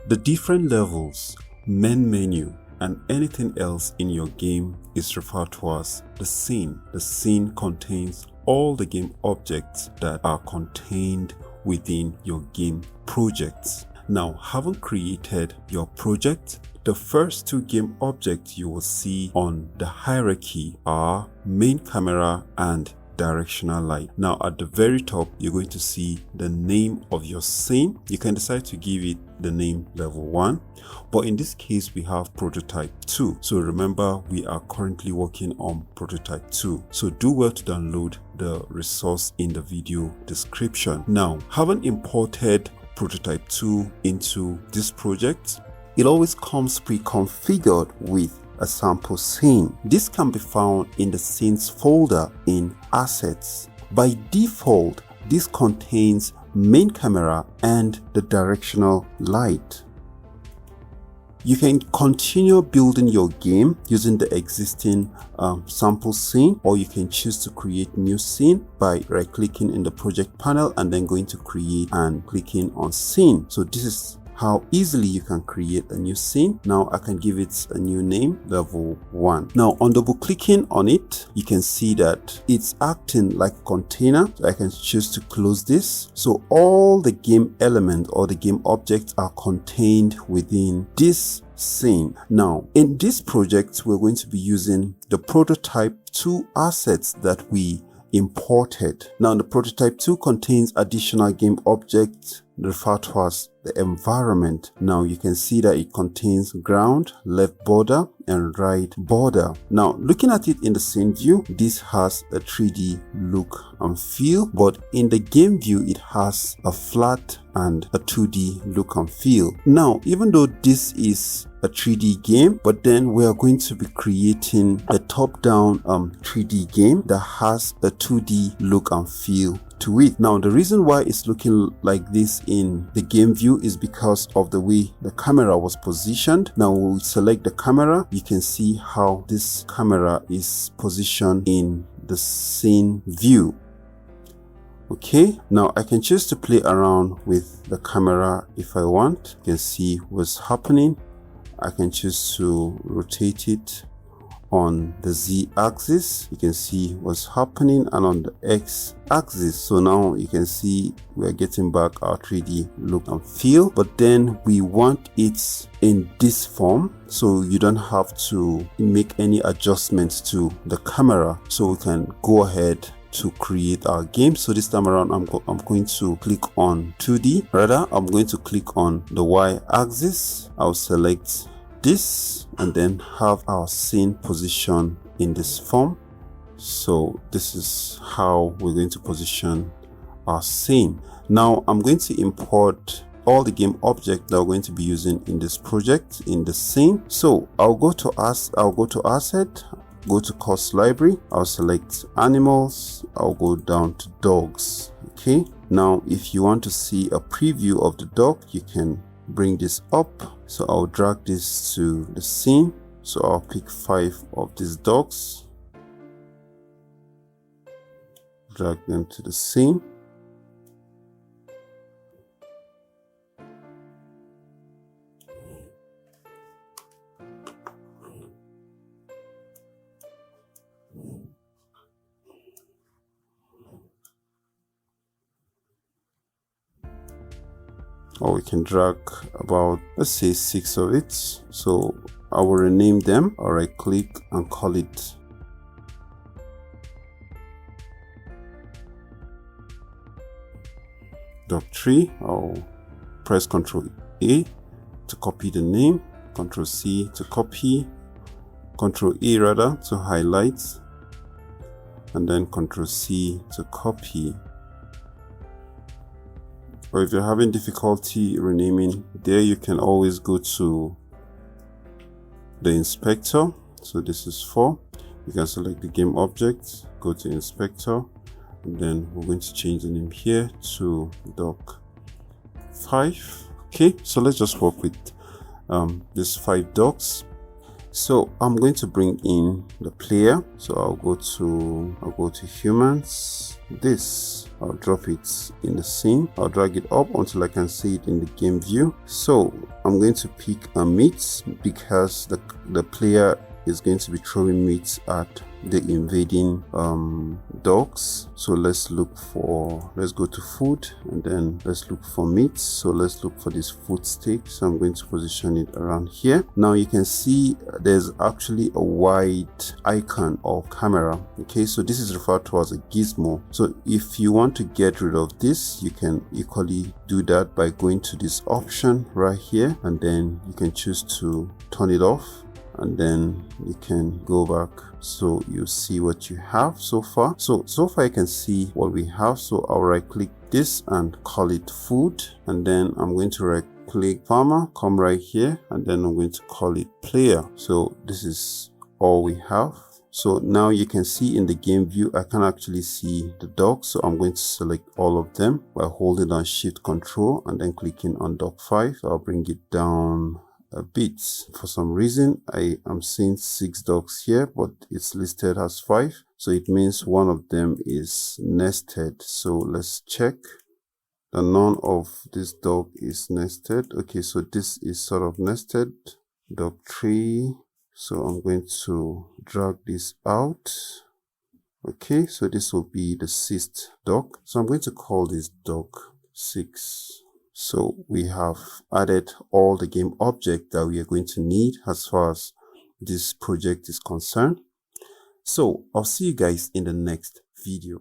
The different levels, main menu, and anything else in your game is referred to as the scene. The scene contains all the game objects that are contained within your game projects. Now, having created your project, the first two game objects you will see on the hierarchy are main camera and directional light. Now at the very top, you're going to see the name of your scene. You can decide to give it the name level 1, but in this case we have prototype 2. So remember, we are currently working on prototype 2. So do well to download the resource in the video description. Now, having imported prototype 2 into this project, it always comes pre-configured with a sample scene. This can be found in the scenes folder in assets. By default, this contains main camera and the directional light. You can continue building your game using the existing sample scene, or you can choose to create new scene by right-clicking in the project panel and then going to create and clicking on scene. So this is how easily you can create a new scene. Now I can give it a new name, level 1. Now on double clicking on it, you can see that it's acting like a container. So I can choose to close this. So all the game elements or the game objects are contained within this scene. Now in this project, we're going to be using the prototype 2 assets that we imported. Now the prototype 2 contains additional game objects referred to as the environment. Now you can see that it contains ground, left border, and right border. Now looking at it in the scene view, this has a 3D look and feel, but in the game view it has a flat and a 2D look and feel. Now even though this is a 3D game, but then we are going to be creating a top-down 3D game that has a 2D look and feel to it. Now the reason why it's looking like this in the game view is because of the way the camera was positioned. Now when we select the camera, you can see how this camera is positioned in the scene view. Okay, now I can choose to play around with the camera if I want. You can see what's happening. I can choose to rotate it on the z-axis. You can see what's happening, and on the x-axis. So now you can see we're getting back our 3D look and feel, but then we want it in this form, so you don't have to make any adjustments to the camera. So we can go ahead to create our game. So this time around I'm going to click on 2D. Rather, I'm going to click on the y-axis. I'll select this and then have our scene position in this form. So this is how we're going to position our scene. Now I'm going to import all the game objects that we're going to be using in this project in the scene. So I'll go to asset, go to course library, I'll select animals, I'll go down to dogs. Okay, now if you want to see a preview of the dog, you can bring this up. So I'll drag this to the scene. So I'll pick 5 of these dogs, drag them to the scene. Or we can drag about, let's say, 6 of it. So I will rename them, or right click and call it dog 3. I'll press Ctrl A to copy the name, Ctrl C to copy, Ctrl A rather to highlight, and then Ctrl C to copy. Or if you're having difficulty renaming there, you can always go to the inspector. So this is 4. You can select the game object, go to inspector, and then we're going to change the name here to dog 5. Okay, so let's just work with these 5 dogs. So I'm going to bring in the player. So I'll go to humans. I'll drop it in the scene. I'll drag it up until I can see it in the game view. So I'm going to pick a meat because the player is going to be throwing meat at the invading dogs. So let's go to food, and then let's look for meat. So let's look for this food stick. So I'm going to position it around here. Now you can see there's actually a white icon of camera. Okay, so this is referred to as a gizmo. So if you want to get rid of this, you can equally do that by going to this option right here, and then you can choose to turn it off, and then you can go back, so you see what you have so far. So far you can see what we have. So I'll right click this and call it food, and then I'm going to right click farmer, come right here, and then I'm going to call it player. So this is all we have. So now you can see in the game view, I can actually see the dog. So I'm going to select all of them by holding down Shift Control and then clicking on dog 5. So I'll bring it down a bit. For some reason I am seeing 6 dogs here, but it's listed as 5, so it means one of them is nested. So let's check that none of this dog is nested. Okay, so this is sort of nested. Dog 3. So I'm going to drag this out. Okay, so this will be the 6th dog. So I'm going to call this dog 6. So we have added all the game objects that we are going to need as far as this project is concerned. So I'll see you guys in the next video.